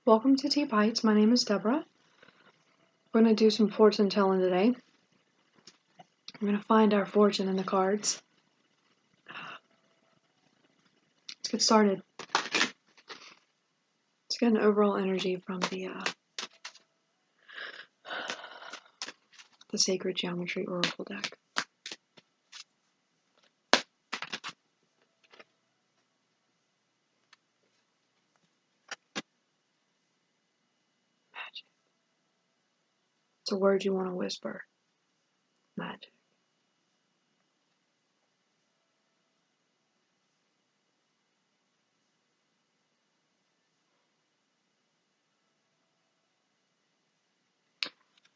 Welcome to Tea Bites. My name is Deborah. We're going to do some fortune telling today. We're going to find our fortune in the cards. Let's get started. Let's get an overall energy from the Sacred Geometry Oracle deck. Magic. It's a word you want to whisper. Magic.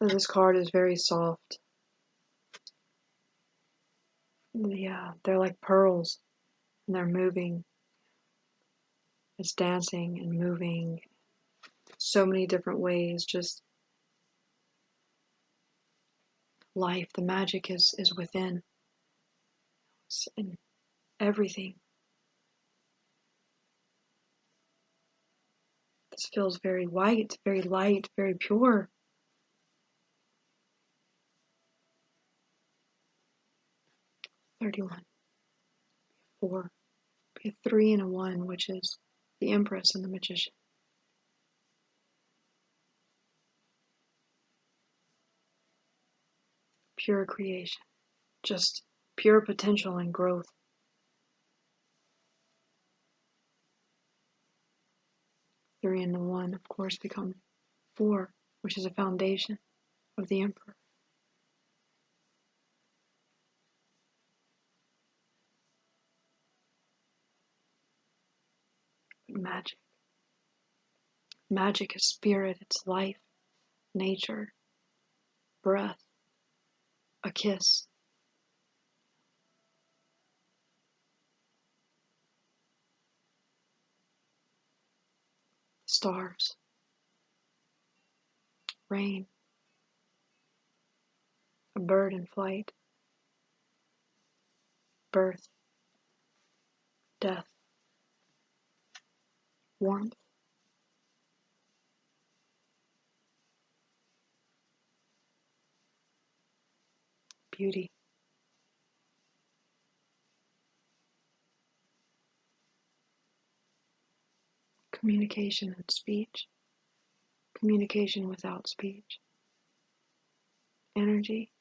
This card is very soft. They're like pearls, and they're moving. It's dancing and moving so many different ways. Just life. The magic is within. It's in everything. This feels very white, very light, very pure. $31. 4. Be a 3 and a 1, which is the Empress and the Magician. Pure creation. Just pure potential and growth. 3 and the 1, of course, become 4, which is a foundation of the Emperor. But magic. Magic is spirit, it's life, nature, breath, a kiss. Stars, rain, a bird in flight, birth, death, warmth, beauty. Communication and speech. Communication without speech. Energy,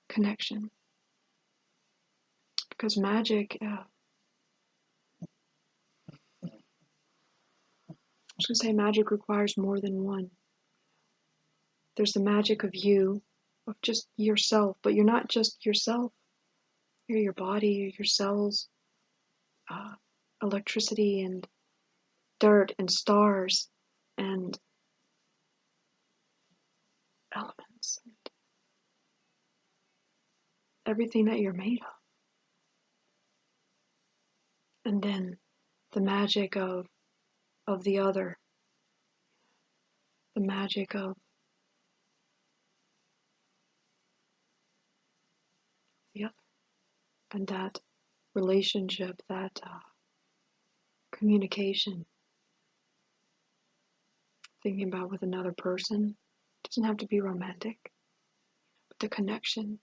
connection. Because magic, I was going to say magic requires more than one. There's the magic of you, of just yourself, but you're not just yourself. You're your body, your cells, electricity and dirt and stars and elements and everything that you're made of. And then the magic of the other, the magic of the other, and that relationship, that communication, thinking about with another person. It doesn't have to be romantic, but the connection,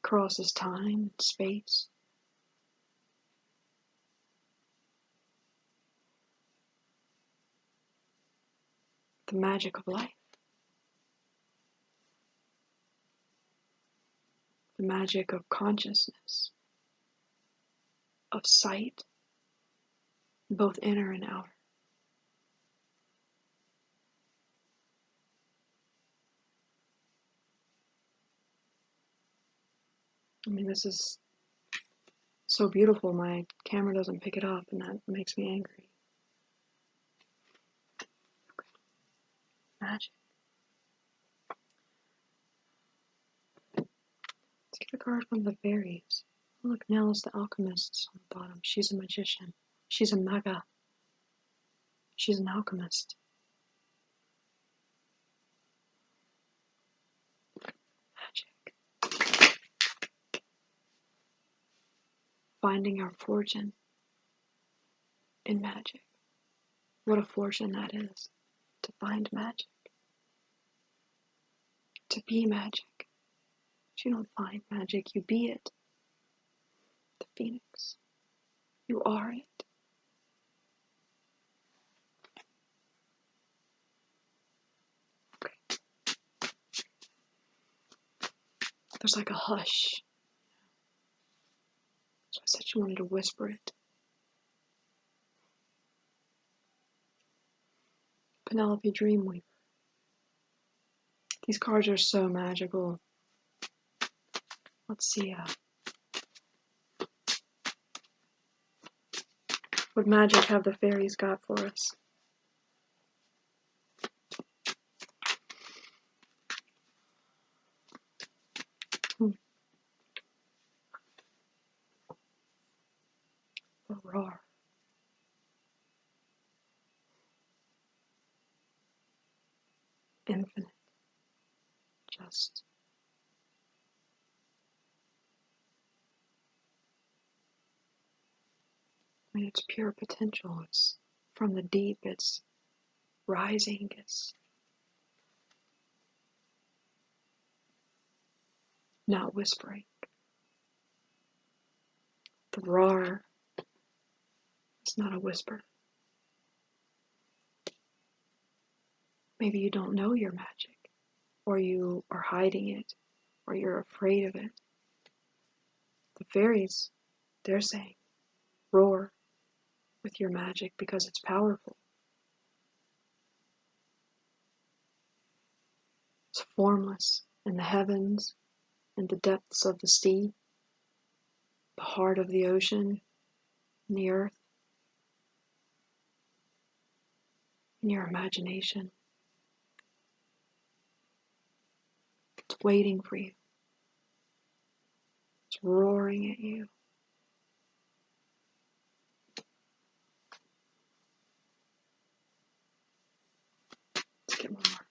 crosses time and space. The magic of life. The magic of consciousness, of sight, both inner and outer. I mean, this is so beautiful. My camera doesn't pick it up, and that makes me angry. Okay. Magic. Let's get a card from the fairies. Oh, look, Nell's the alchemist on the bottom. She's a magician. She's a maga. She's an alchemist. Magic. Finding our fortune. in magic. What a fortune that is, to find magic, to be magic. But you don't find magic, you be it. The phoenix. You are it. Okay. There's like a hush. So I said you wanted to whisper it. Penelope Dreamweaver. These cards are so magical. Let's see what magic have the fairies got for us. A roar. Infinite. Just. I mean, it's pure potential. It's from the deep. It's rising. It's not whispering. The roar is not a whisper. Maybe you don't know your magic, or you are hiding it, or you're afraid of it. The fairies, they're saying, roar with your magic because it's powerful. It's formless in the heavens, in the depths of the sea, the heart of the ocean, in the earth, in your imagination. It's waiting for you. It's roaring at you. Let's get one more.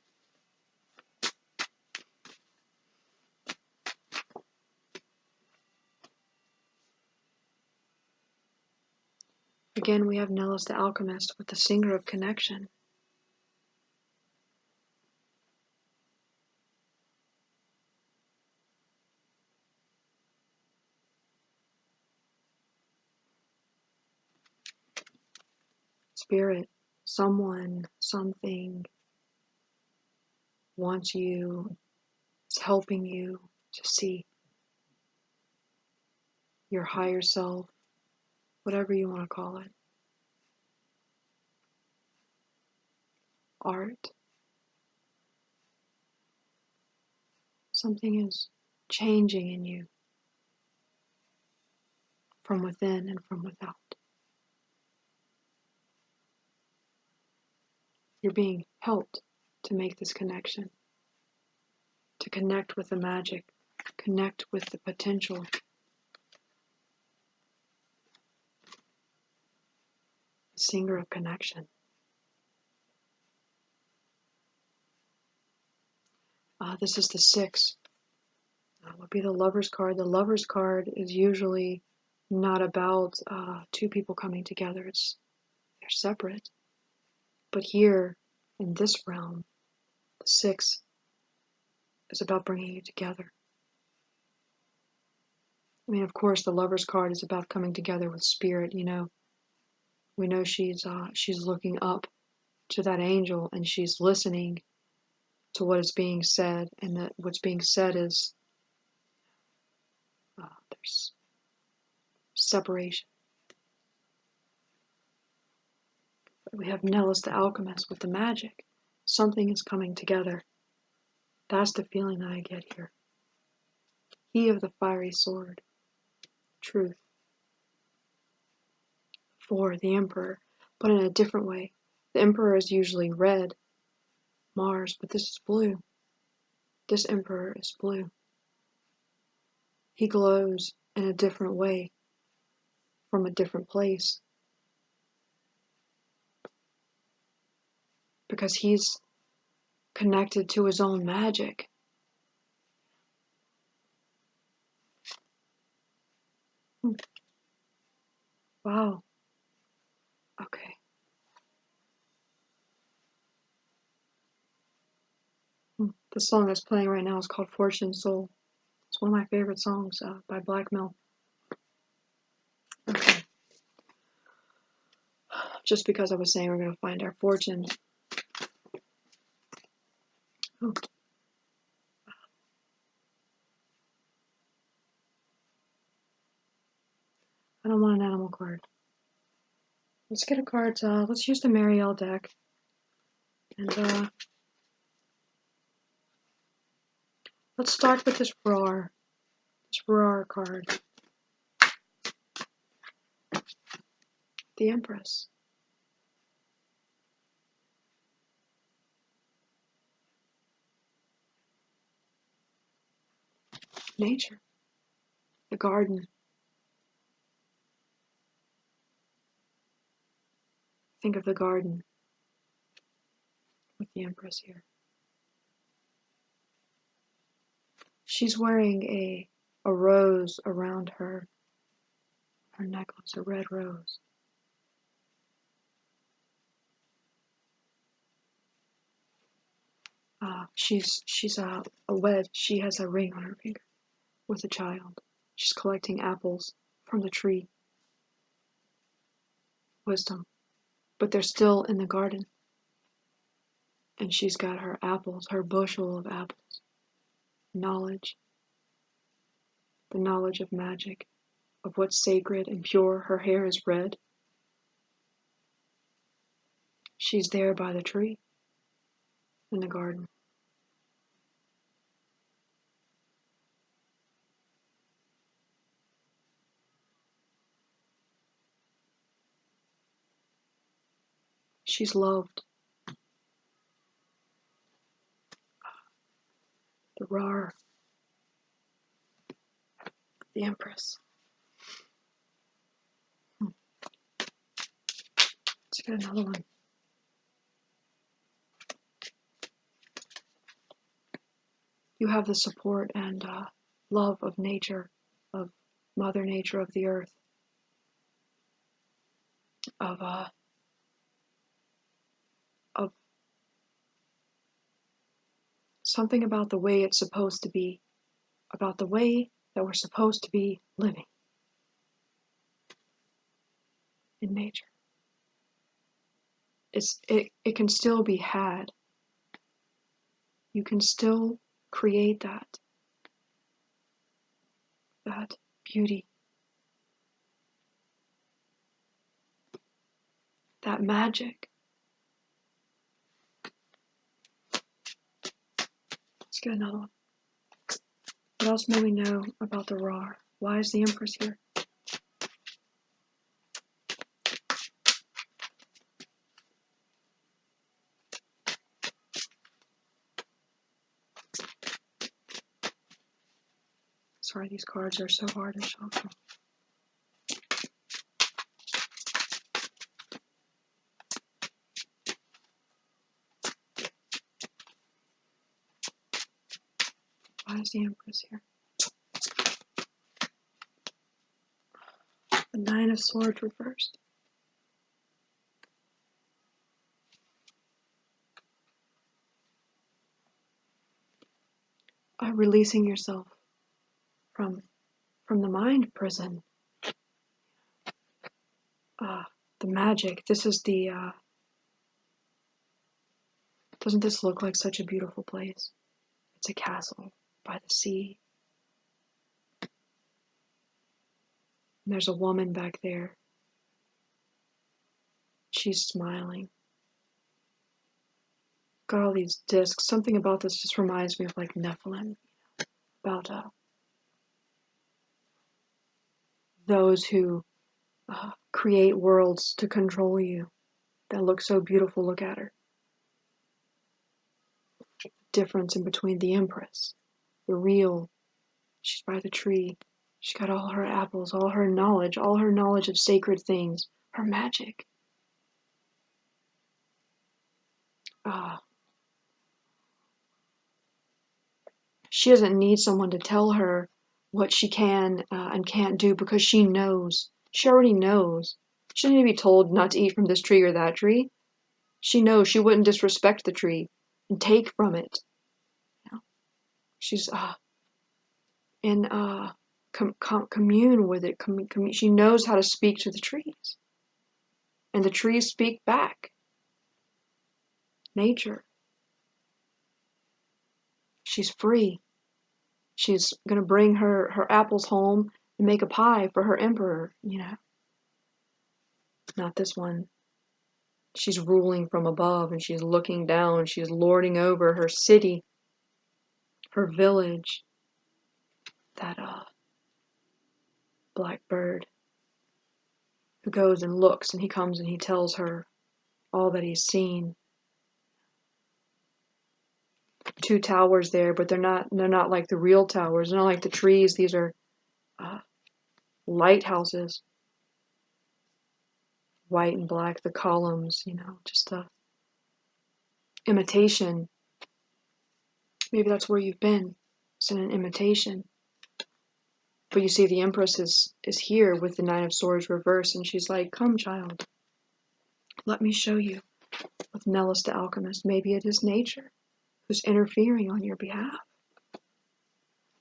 Again, we have Nellis the Alchemist with the Singer of Connection. Spirit, someone, something wants you, is helping you to see your higher self, whatever you want to call it. Art. Something is changing in you from within and from without. You're being helped to make this connection, to connect with the magic, connect with the potential. Singer of Connection. This is the 6. Would be the Lover's card. The Lover's card is usually not about two people coming together. They're separate. But here, in this realm, the 6 is about bringing you together. I mean, of course, the Lover's card is about coming together with Spirit. You know, we know she's looking up to that angel and she's listening to what is being said, and that what's being said is there's separation. But we have Nellis the Alchemist with the magic. Something is coming together. That's the feeling that I get here. He of the fiery sword. Truth. 4, the Emperor, but in a different way. The Emperor is usually red, Mars, but this is blue. This Emperor is blue. He glows in a different way, from a different place. Because he's connected to his own magic. Wow. Okay. The song that's playing right now is called Fortune Soul. It's one of my favorite songs by Blackmill. Okay. Just because I was saying we're going to find our fortune. Oh. I don't want an animal card. Let's get a card. Let's use the Marielle deck. And let's start with this Rar. This Rar card. The Empress. Nature. The garden. Think of the garden with the Empress here. She's wearing a rose around her necklace, a red rose. She's a wed. She has a ring on her finger with a child. She's collecting apples from the tree. Wisdom. But they're still in the garden. And she's got her apples, her bushel of apples. Knowledge. The knowledge of magic, of what's sacred and pure. Her hair is red. She's there by the tree in the garden. She's loved. The Rar. The Empress. Let's get another one. You have the support and love of nature, of Mother Nature, of the earth, of something about the way it's supposed to be, about the way that we're supposed to be living in nature. It can still be had. You can still create that beauty, that magic. Let's get another one. What else may we know about the Rar? Why is the Empress here? Sorry, these cards are so hard to shuffle. Why is the Empress here? The Nine of Swords reversed. Releasing yourself from the mind prison. The magic. This is the doesn't this look like such a beautiful place? It's a castle by the sea. And there's a woman back there. She's smiling. Got all these discs. Something about this just reminds me of like Nephilim. About those who create worlds to control you that look so beautiful. Look at her. Difference in between the Empress, the real. She's by the tree. She's got all her apples, all her knowledge of sacred things, her magic. She doesn't need someone to tell her what she can and can't do because she knows. She already knows. She doesn't need to be told not to eat from this tree or that tree. She knows she wouldn't disrespect the tree and take from it. She's in commune with it. She knows how to speak to the trees, and the trees speak back. Nature. She's free. She's gonna bring her apples home and make a pie for her emperor. Not this one. She's ruling from above, and she's looking down. She's lording over her city, her village. That black bird who goes and looks, and he comes and he tells her all that he's seen. 2 towers there, but they're not like the real towers. They're not like the trees. These are lighthouses. White and black, the columns, just a imitation. Maybe that's where you've been. It's in an imitation. But you see the Empress is here with the 9 of Swords reversed, and she's like, come, child. Let me show you. With Nellis the Alchemist, maybe it is nature who's interfering on your behalf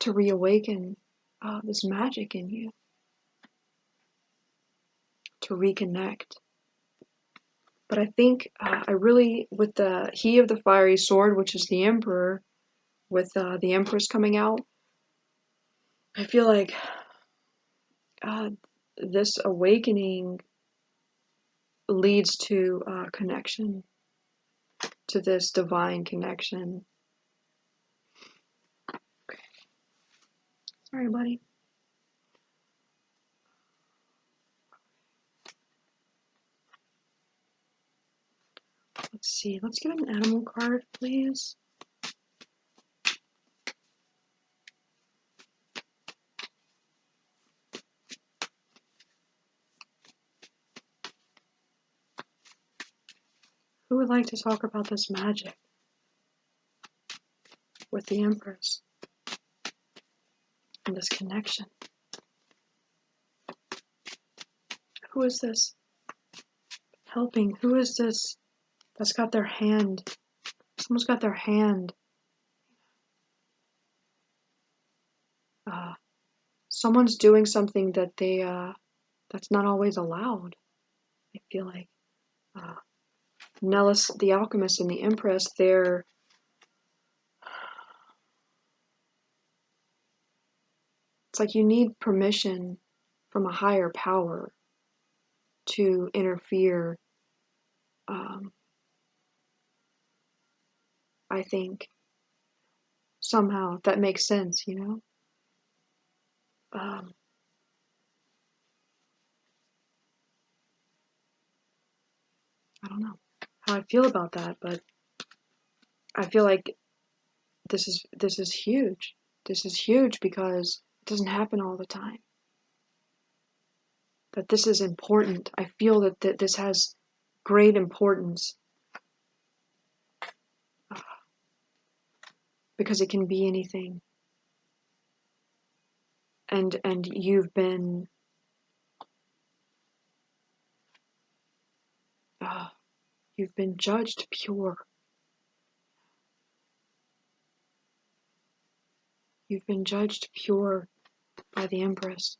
to reawaken this magic in you, to reconnect. But I think I really, with the He of the Fiery Sword, which is the Emperor, with the Empress coming out, I feel like this awakening leads to connection, to this divine connection. Okay. Sorry, buddy. Let's see. Let's get an animal card, please. Who would like to talk about this magic with the Empress and this connection? Who is this helping? Who is this that's got their hand? Someone's got their hand. Someone's doing something that that's not always allowed. I feel like Nellis the Alchemist and the Empress, it's like you need permission from a higher power to interfere. I think somehow, if that makes sense, I don't know how I feel about that, but I feel like this is huge. This is huge because it doesn't happen all the time. That this is important. I feel that this has great importance because it can be anything. And you've been judged pure. You've been judged pure by the Empress,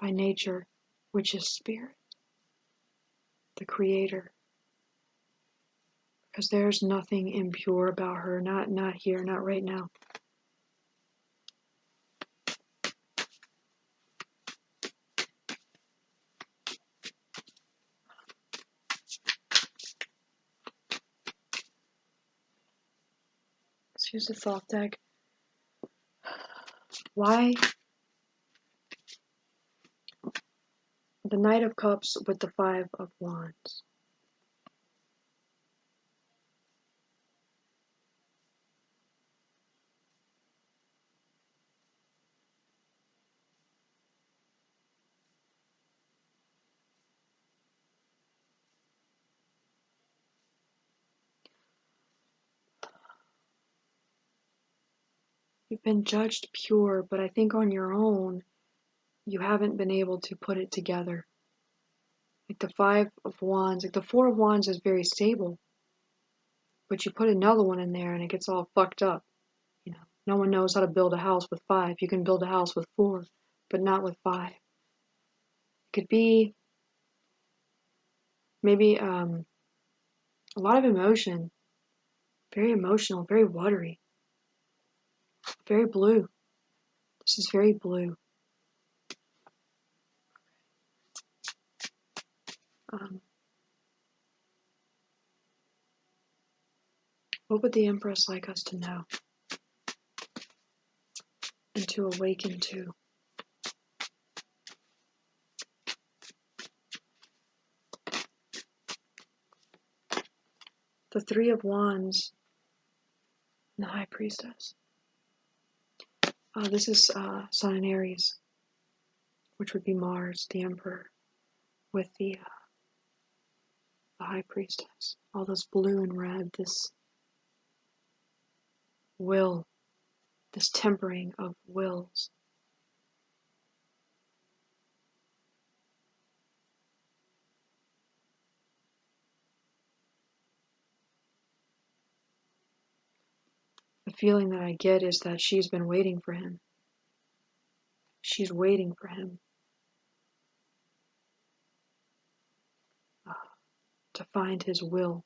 by nature, which is spirit, the creator. Because there's nothing impure about her, not here, not right now. Let's use the thought deck. Why the Knight of Cups with the 5 of Wands? You've been judged pure, but I think on your own, you haven't been able to put it together. Like the 5 of Wands, like the 4 of Wands is very stable, but you put another one in there and it gets all fucked up, No one knows how to build a house with 5. You can build a house with 4, but not with 5. It could be maybe a lot of emotion, very emotional, very watery, very blue. This is very blue. What would the Empress like us to know and to awaken to? The 3 of Wands and the High Priestess. This is Sun in Aries, which would be Mars, the Emperor, with the High Priestess. All this blue and red, this will, this tempering of wills. The feeling that I get is that she's been waiting for him. She's waiting for him to find his will.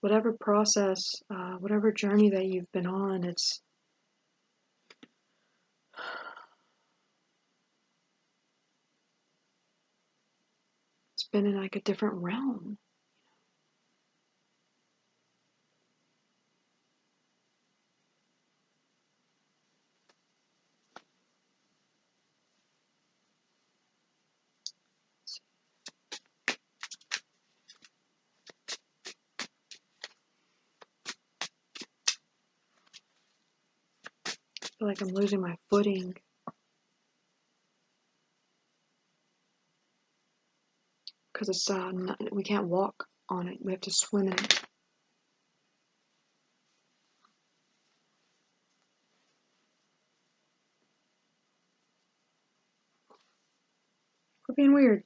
Whatever process, whatever journey that you've been on, it's been in like a different realm. I feel like I'm losing my footing. Because it's we can't walk on it. We have to swim in it. We're being weird.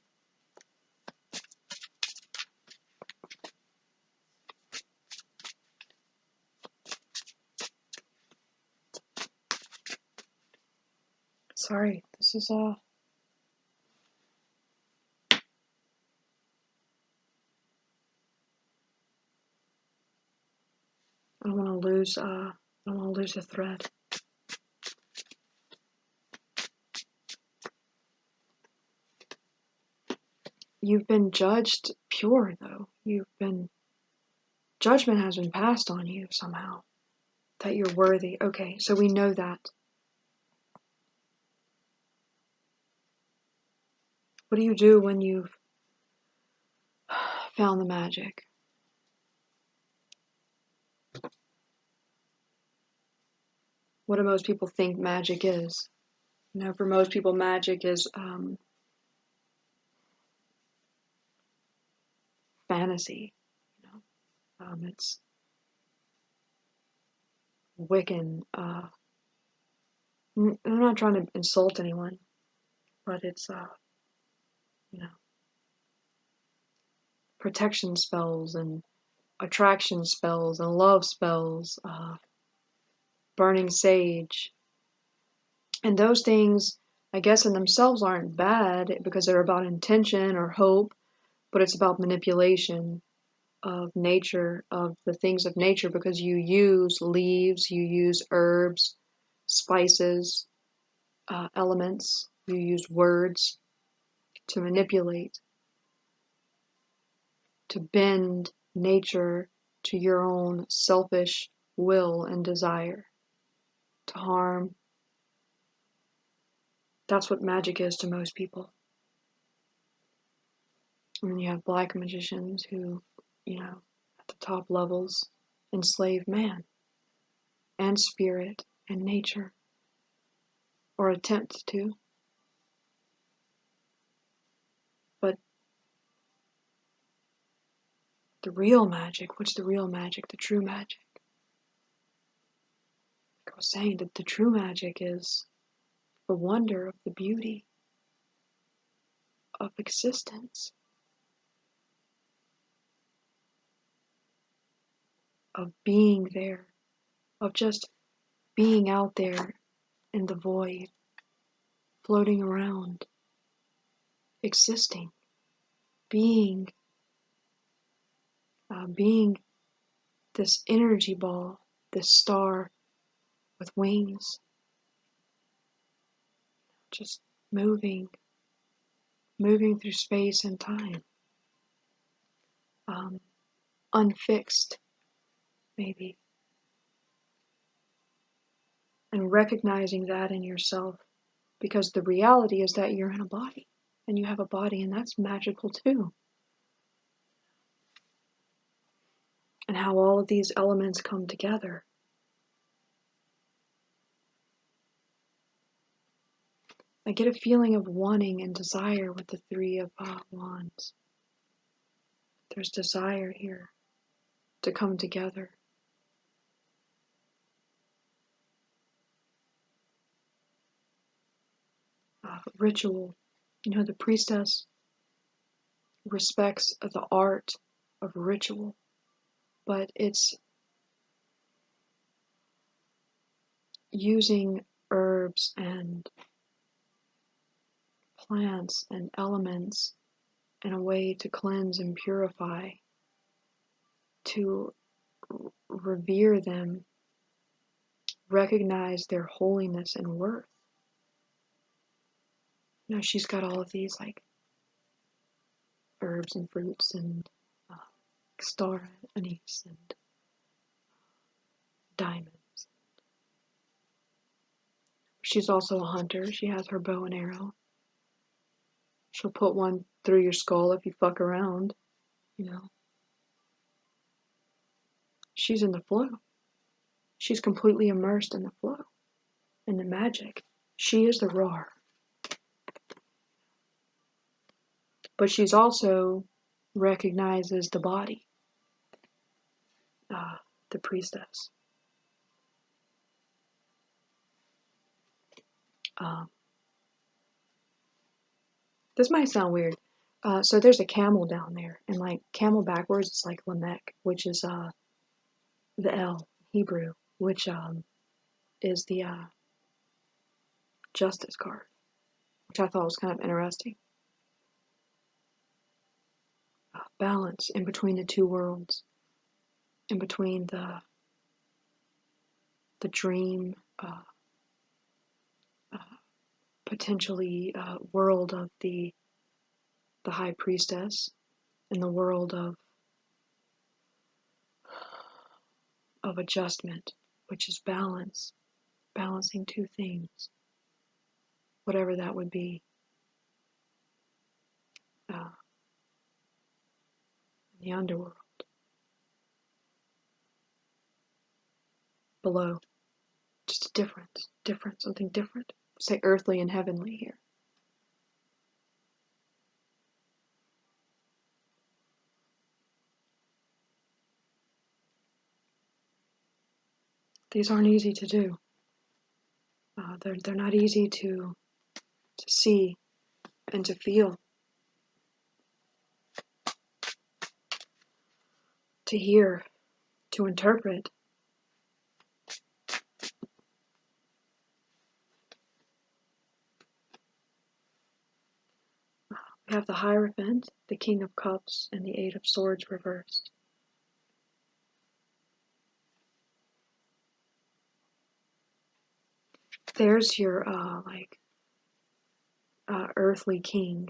Sorry, this is I don't want to lose. I don't want to lose the thread. You've been judged pure, though. Judgment has been passed on you somehow. That you're worthy. Okay, so we know that. What do you do when you've found the magic? What do most people think magic is? You know, for most people, magic is fantasy. You know, it's Wiccan. I'm not trying to insult anyone, but it's you know, protection spells and attraction spells and love spells, burning sage. And those things, I guess, in themselves aren't bad because they're about intention or hope, but it's about manipulation of nature, of the things of nature, because you use leaves, you use herbs, spices, elements, you use words to manipulate, to bend nature to your own selfish will and desire, to harm. That's what magic is to most people. And then you have black magicians who, you know, at the top levels enslave man and spirit and nature, or attempt to. But the real magic, what's the real magic? The true magic. Like I was saying, that the true magic is the wonder of the beauty of existence. of being there, of just being out there in the void, floating around, existing, being this energy ball, this star with wings, just moving through space and time, unfixed, maybe, and recognizing that in yourself, because the reality is that you're in a body, and you have a body, and that's magical too. And how all of these elements come together. I get a feeling of wanting and desire with the Three of Wands. There's desire here to come together. Ritual. You know, the priestess respects the art of ritual, but it's using herbs and plants and elements in a way to cleanse and purify, to revere them, recognize their holiness and worth. You know, she's got all of these like herbs and fruits and star anise and diamonds. She's also a hunter. She has her bow and arrow. She'll put one through your skull if you fuck around, you know. She's in the flow. She's completely immersed in the flow, in the magic. She is the roar. But she's also recognizes the body, the priestess. This might sound weird. So there's a camel down there, and like camel backwards, it's like lamech, which is the L Hebrew, which is the justice card, which I thought was kind of interesting. Balance in between the two worlds, in between the dream, potentially world of the high priestess, and the world of adjustment, which is balance, balancing two things, whatever that would be. In the underworld, below, just a different, something different. Say earthly and heavenly here. These aren't easy to do. They're not easy to see and to feel, to hear, to interpret. We have the Hierophant, the King of Cups, and the Eight of Swords reversed. There's your earthly king,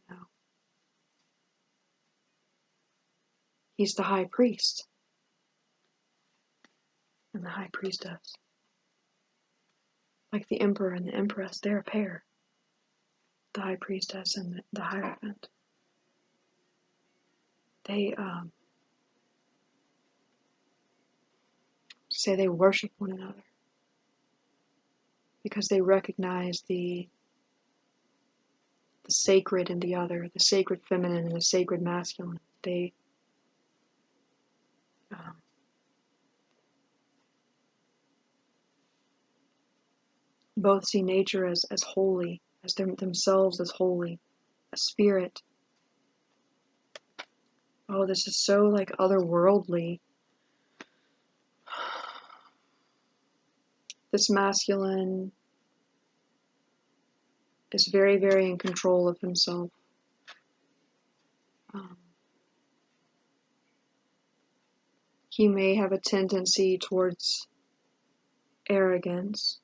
you know. He's the high priest and the high priestess. Like the emperor and the empress, they're a pair. The high priestess and the Hierophant. They say they worship one another because they recognize the sacred in the other, the sacred feminine and the sacred masculine. They both see nature as holy, as themselves as holy, a spirit. Oh, this is so like otherworldly. This masculine is very, very in control of himself. He may have a tendency towards arrogance.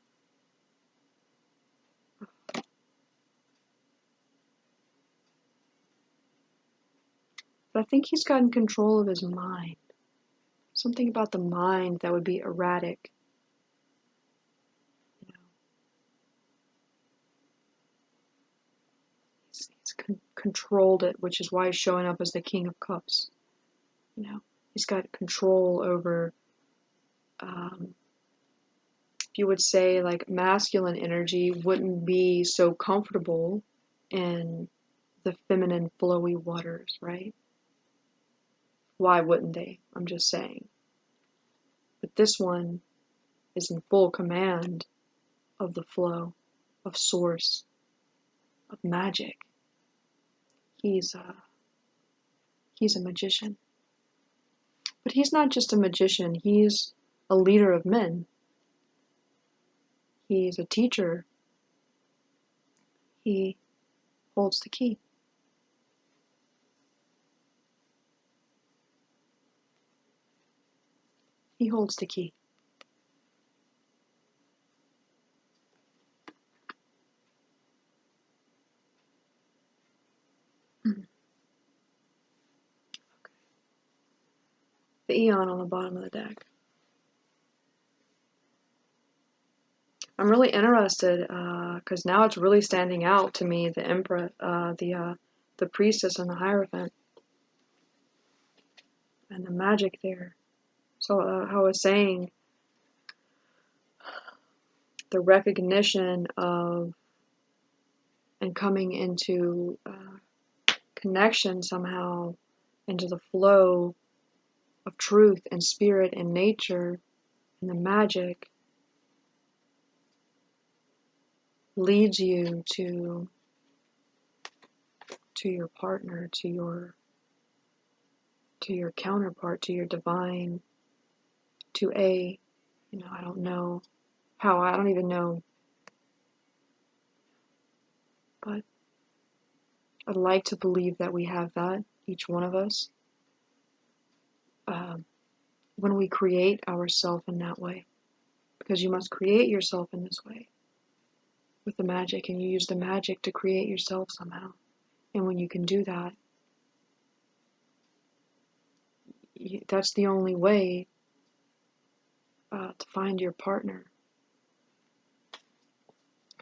But I think he's gotten control of his mind. Something about the mind that would be erratic. You know, he's controlled it, which is why he's showing up as the King of Cups. You know, he's got control over, if you would say, like, masculine energy wouldn't be so comfortable in the feminine flowy waters, right? Why wouldn't they? I'm just saying. But this one is in full command of the flow, of source, of magic. He's a magician. But he's not just a magician, he's a leader of men. He's a teacher. He holds the key. He holds the key. The Eon on the bottom of the deck. I'm really interested because now it's really standing out to me, the Emperor, the Priestess and the Hierophant, and the magic there. So how I was saying, the recognition of and coming into connection somehow into the flow of truth and spirit and nature and the magic leads you to your partner, to your counterpart, to your divine, I don't know how, I don't even know, but I'd like to believe that we have that, each one of us, when we create ourselves in that way, because you must create yourself in this way with the magic, and you use the magic to create yourself somehow. And when you can do that, that's the only way to find your partner.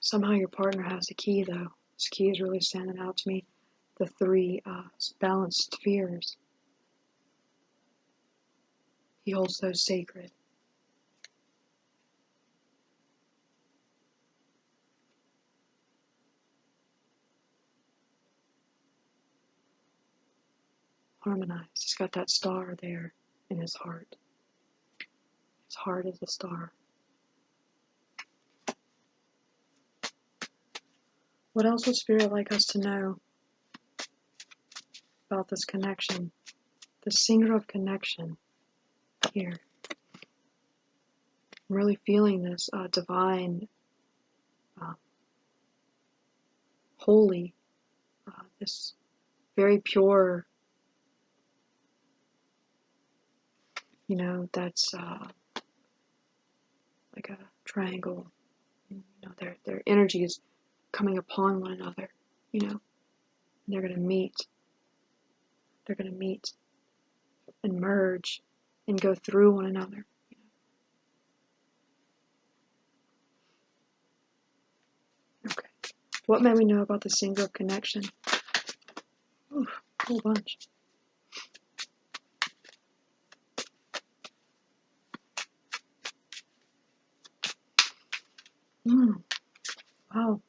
Somehow your partner has the key, though. This key is really standing out to me. The three balanced spheres. He holds those sacred. Harmonized. He's got that star there in his heart. His heart is a star. What else would Spirit like us to know about this connection? The singer of connection here. I'm really feeling this divine, holy, this very pure, that's like a triangle. Their energy is coming upon one another, and they're going to meet. They're going to meet and merge and go through one another. Okay. What may we know about the singer of connection? Ooh, a whole bunch. Wow.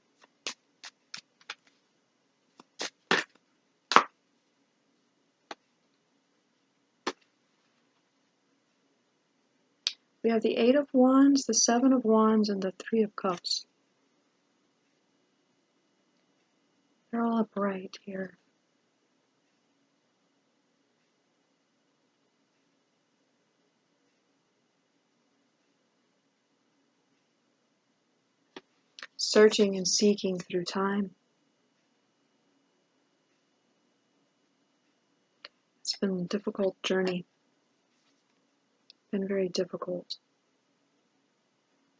We have the 8 of Wands, the 7 of Wands, and the 3 of Cups. They're all upright here. searching and seeking through time. It's been a difficult journey, been very difficult,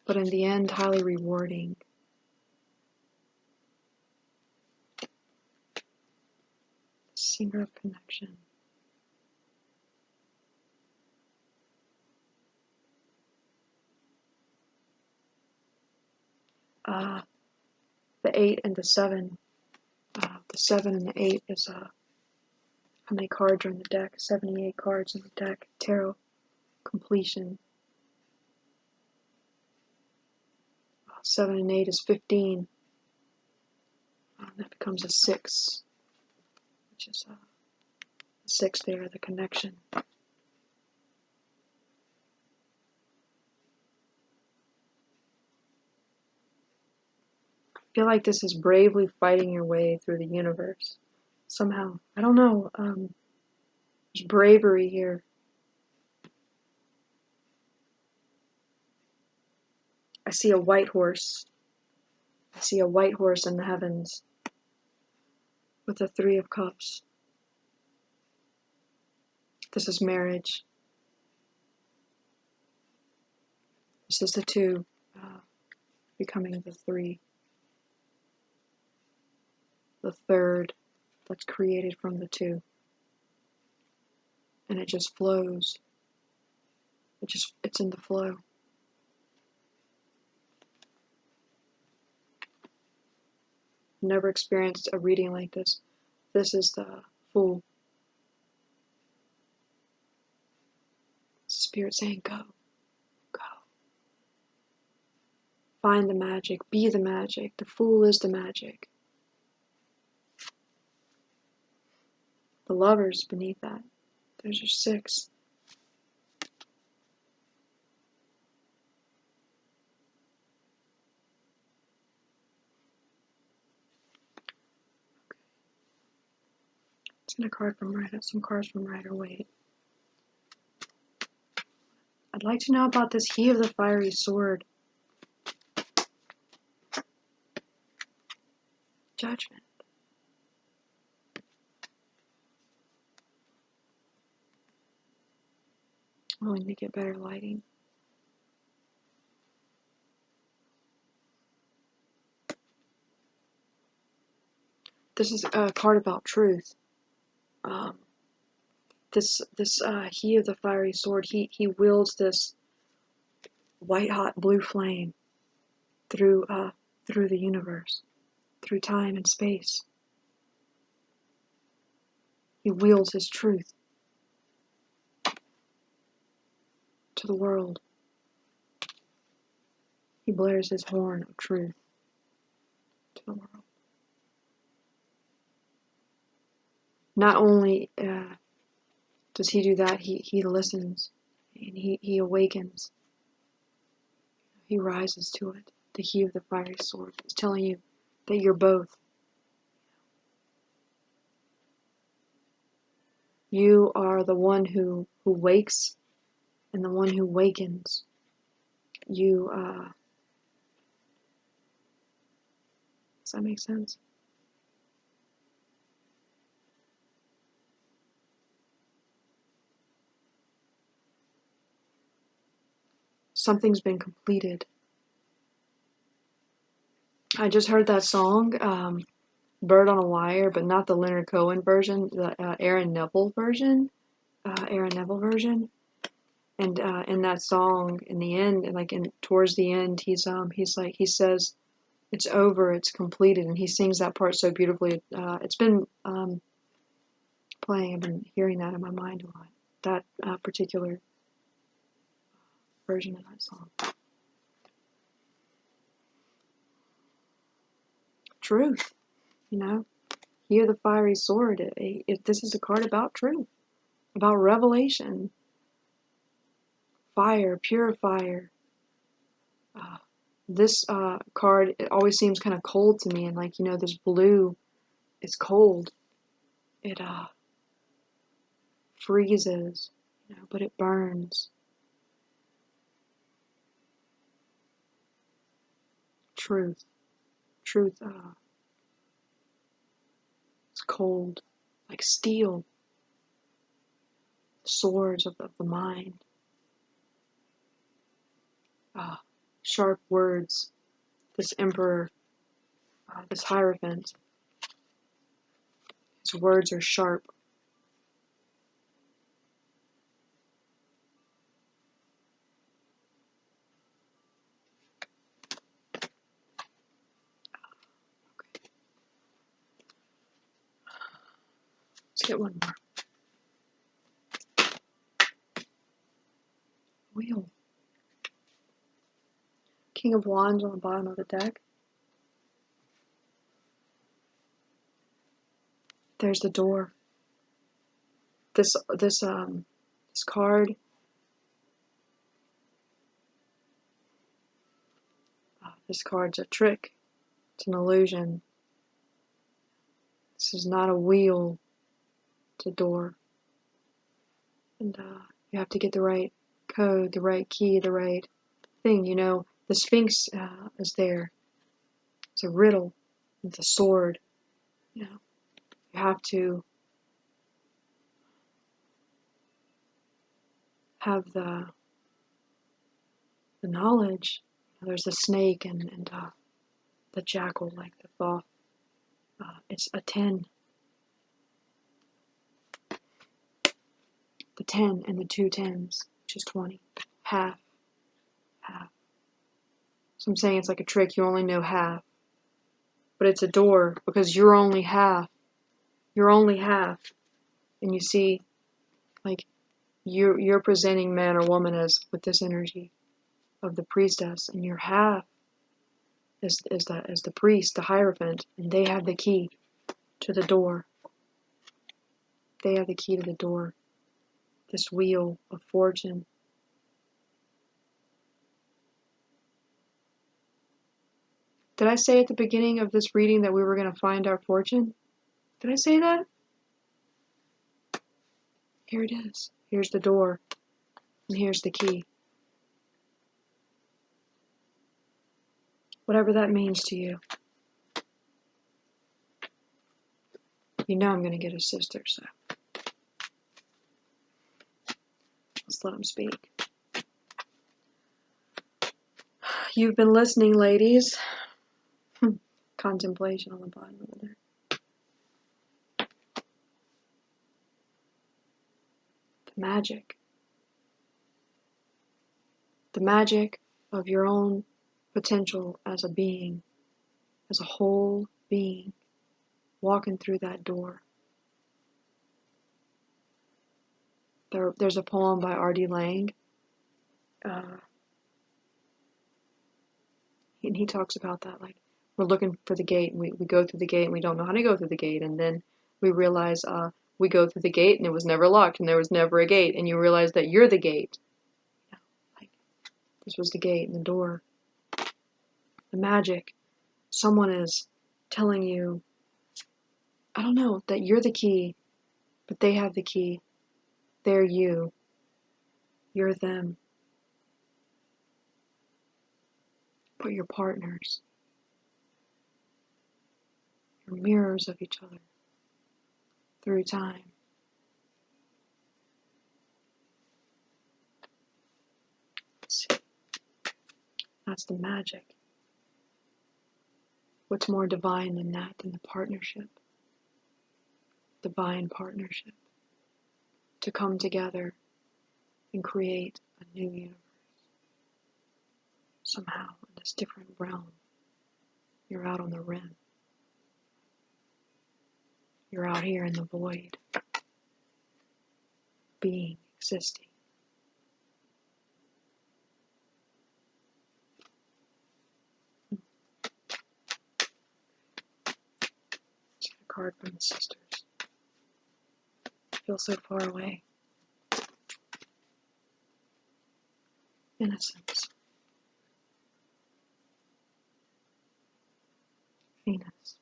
but in the end, highly rewarding. Singer of connection. The 8 and the 7. The 7 and the 8 is how many cards are in the deck? 78 cards in the deck. Tarot completion. 7 and 8 is 15. That becomes a 6, which is a 6 there, the connection. I feel like this is bravely fighting your way through the universe. Somehow. I don't know. There's bravery here. I see a white horse. I see a white horse in the heavens with the 3 of Cups. This is marriage. This is the 2 becoming the 3. The 3rd that's created from the 2. And it just flows. It's in the flow. Never experienced a reading like this. This is the Fool. Spirit saying, go, go. Find the magic, be the magic. The Fool is the magic. The Lovers beneath that. There's your 6. Let's get a card from Rider, some cards from Rider-Waite. I'd like to know about this He of the Fiery Sword. Judgment. Oh, we need to get better lighting. This is a card about truth. This He of the Fiery Sword, he wields this white hot blue flame through the universe, through time and space. He wields his truth to the world. He blares his horn of truth to the world. Not only does he do that, he listens and he awakens. He rises to it. The He of the Fiery Sword is telling you that you're both. You are the one who wakes and the one who wakens. You, does that make sense? Something's been completed. I just heard that song, Bird on a Wire, but not the Leonard Cohen version, the Aaron Neville version. And in that song, in the end, towards the end, he says, "It's over, it's completed," and he sings that part so beautifully. It's been playing. I've been hearing that in my mind a lot. That particular version of that song. Truth, He of the Fiery Sword. This is a card about truth, about revelation. Fire, pure fire. This card, it always seems kind of cold to me, and this blue is cold. It freezes, but it burns. Truth. truth is cold, like steel, swords of the mind, sharp words. This emperor, this Hierophant, his words are sharp. Let's get one more. Wheel. King of Wands on the bottom of the deck. There's the door. This card. This card's a trick. It's an illusion. This is not a wheel. It's a door. And you have to get the right code, the right key, the right thing. You know, the Sphinx is there. It's a riddle with a sword. You know, you have to have the knowledge. There's the snake and the jackal, like the Thoth. It's a 10. The 10 and the 2 10s, which is 20. Half. So I'm saying it's like a trick. You only know half. But it's a door because you're only half. You're only half. And you see, like, you're presenting man or woman as with this energy of the priestess, and your half is the priest, the Hierophant, and they have the key to the door. They have the key to the door. This wheel of fortune. Did I say at the beginning of this reading that we were going to find our fortune? Did I say that? Here it is. Here's the door. And here's the key. Whatever that means to you. You know I'm going to get a sister, so let's let him speak. You've been listening, ladies. Contemplation on the bottom of the deck. The magic. The magic of your own potential as a being, as a whole being, walking through that door. There's a poem by R.D. Laing, and he talks about that, like, we're looking for the gate, and we go through the gate, and we don't know how to go through the gate, and then we realize we go through the gate, and it was never locked, and there was never a gate, and you realize that you're the gate. Yeah, like, this was the gate and the door. The magic. Someone is telling you, I don't know, that you're the key, but they have the key. They're you. You're them. But you're partners. You're mirrors of each other through time. Let's see. That's the magic. What's more divine than that, than the partnership? Divine partnership. To come together and create a new universe. Somehow, in this different realm, you're out on the rim. You're out here in the void, being, existing. Let's get a card from the sisters. I feel so far away. Innocence. Venus.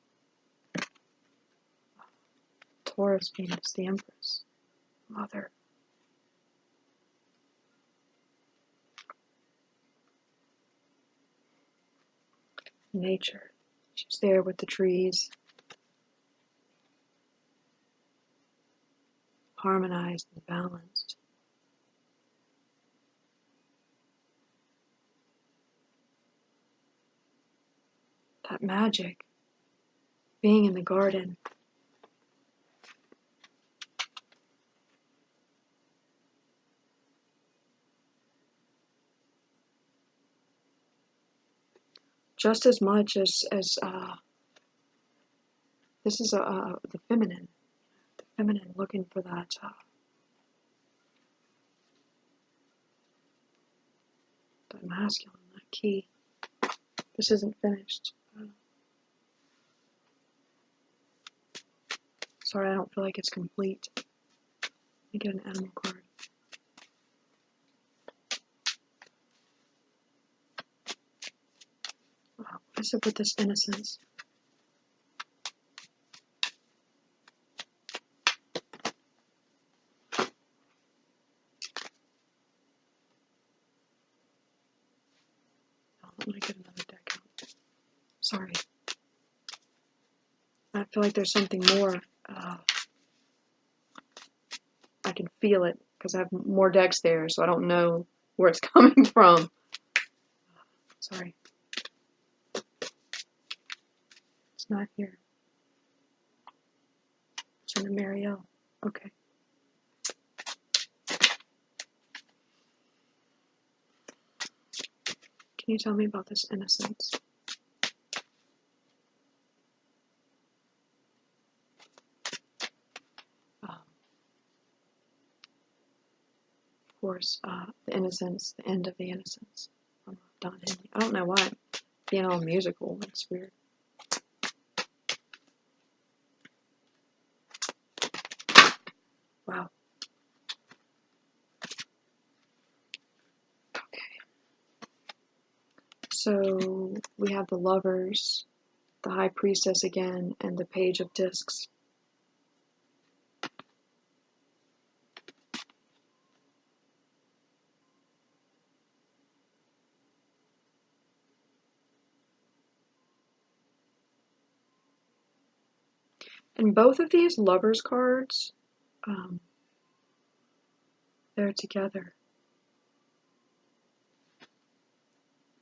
Taurus Venus, the Empress. Mother. Nature. She's there with the trees, harmonized and balanced. That magic, being in the garden. Just as much as this is the feminine looking for that that masculine, that key. This isn't finished. Sorry, I don't feel like it's complete. Let me get an animal card. Wow, what is it with this innocence? Let me get another deck out. Sorry. I feel like there's something more. I can feel it because I have more decks there, so I don't know where it's coming from. Sorry. It's not here. It's in the Marielle. Okay. Can you tell me about this innocence? Of course, the innocence, the end of the innocence from Don Henley. I don't know why I'm being all musical. It's weird. Wow. Okay. So we have the Lovers, the High Priestess again, and the Page of Discs. And both of these Lovers cards, they're together.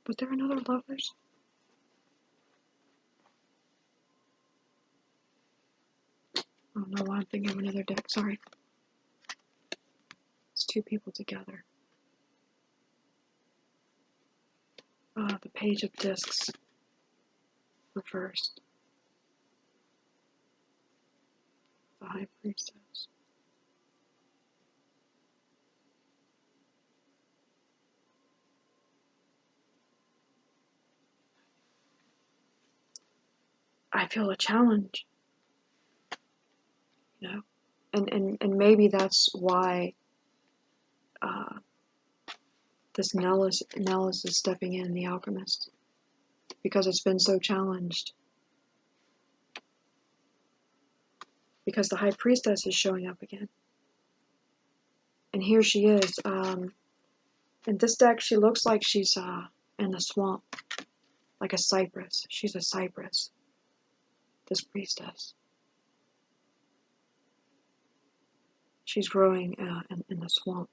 Was there another Lovers? I don't know why I'm thinking of another deck, sorry. It's two people together. The Page of Discs reversed. The High Priestess. I feel a challenge, you know, and maybe that's why this Nellis is stepping in, the alchemist, because it's been so challenged. Because the High Priestess is showing up again, and here she is. In this deck, she looks like she's in the swamp, like a cypress. She's a cypress. This priestess. She's growing in the swamp.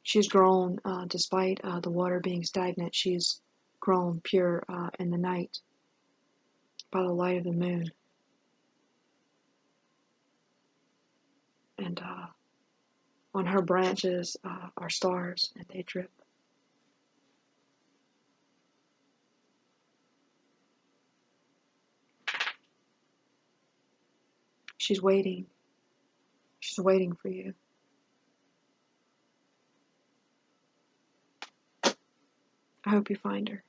She's grown, despite the water being stagnant, she's grown pure in the night by the light of the moon. And on her branches are stars, and they drip. She's waiting. She's waiting for you. I hope you find her.